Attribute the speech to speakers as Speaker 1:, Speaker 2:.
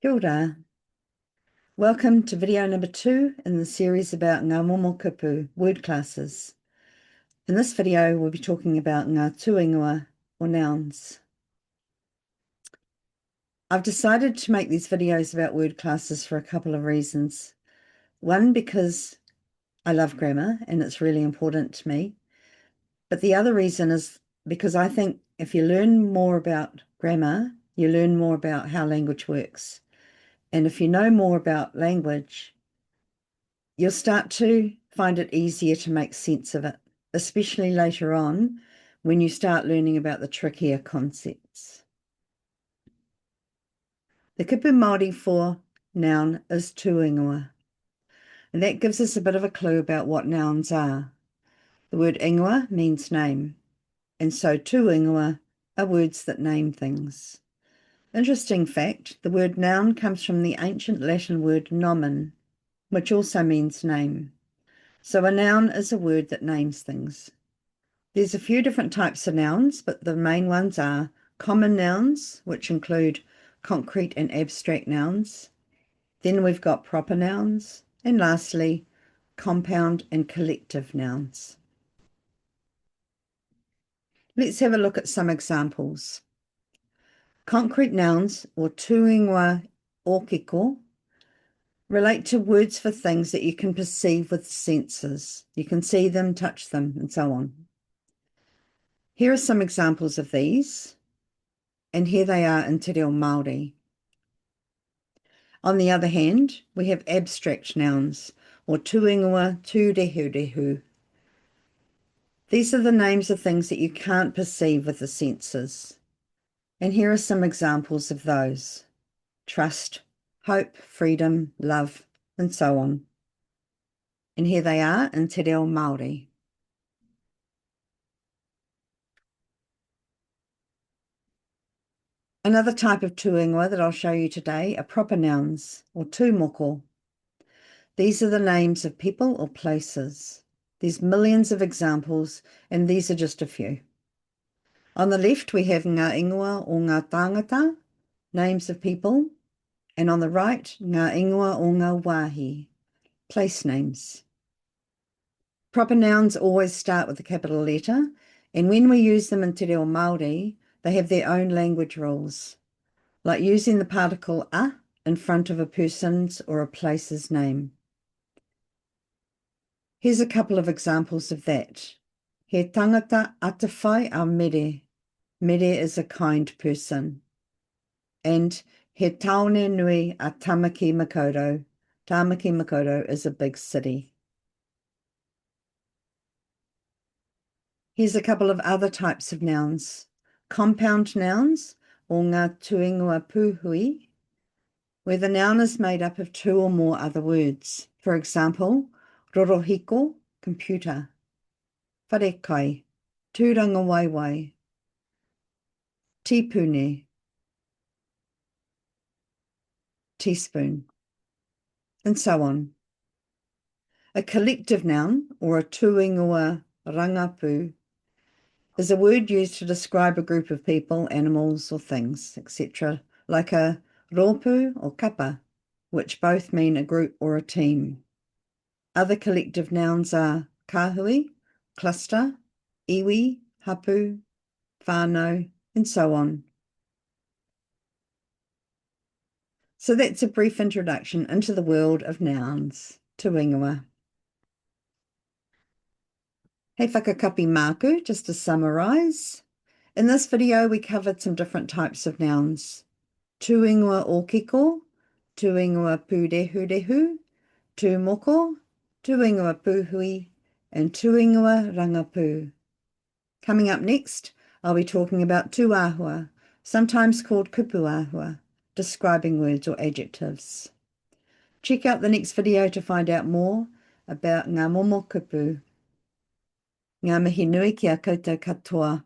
Speaker 1: Kia ora. Welcome to video number 2 in the series about Ngā Momo Kupu word classes. In this video, we'll be talking about Ngā Tūingoa or nouns. I've decided to make these videos about word classes for a couple of reasons. One, because I love grammar and it's really important to me. But the other reason is because I think if you learn more about grammar, you learn more about how language works. And if you know more about language, you'll start to find it easier to make sense of it, especially later on when you start learning about the trickier concepts. The kupu Māori for noun is Tūingoa, and that gives us a bit of a clue about what nouns are. The word ingoa means name, and so Tūingoa are words that name things. Interesting fact, the word noun comes from the ancient Latin word nomen, which also means name. So a noun is a word that names things. There's a few different types of nouns, but the main ones are common nouns, which include concrete and abstract nouns. Then we've got proper nouns, and lastly, compound and collective nouns. Let's have a look at some examples. Concrete nouns, or Tūingoa ōkiko, relate to words for things that you can perceive with senses. You can see them, touch them, and so on. Here are some examples of these, and here they are in Te Reo Māori. On the other hand, we have abstract nouns, or Tūingoa tūrehurehu. These are the names of things that you can't perceive with the senses. And here are some examples of those: trust, hope, freedom, love, and so on. And here they are in Te Reo Māori. Another type of tūingoa that I'll show you today are proper nouns, or tūmoko. These are the names of people or places. There's millions of examples, and these are just a few. On the left, we have ngā ingoa o ngā tāngata, names of people, and on the right, ngā ingoa o ngā wāhi, place names. Proper nouns always start with a capital letter, and when we use them in Te Reo Māori, they have their own language rules, like using the particle a in front of a person's or a place's name. Here's a couple of examples of that. He tangata atawhai a mere. Mere is a kind person. And he taone nui a Tamaki Makaurau. Tamaki Makaurau is a big city. Here's a couple of other types of nouns. Compound nouns, or ngā Tūingoa pūhui, where the noun is made up of two or more other words. For example, rorohiko, computer; wharekai, tūranga waiwai; tipune, teaspoon, and so on. A collective noun, or a tūingoa rangapu, is a word used to describe a group of people, animals, or things, etc., like a rōpū or kapa, which both mean a group or a team. Other collective nouns are kāhui, cluster, iwi, hapu, whānau, and so on. So that's a brief introduction into the world of nouns, tūingoa. Hei whakakapi māku, just to summarise. In this video, we covered some different types of nouns: tūingoa ōkiko, tūingoa pūrehurehu, tūmoko, tūingoa pūhui, and tūingoa rangapu. Coming up next, I'll be talking about Tūāhua, sometimes called kupu āhua, describing words or adjectives. Check out the next video to find out more about Ngā Momo Kupu. Ngā mihi nui ki a koutou katoa.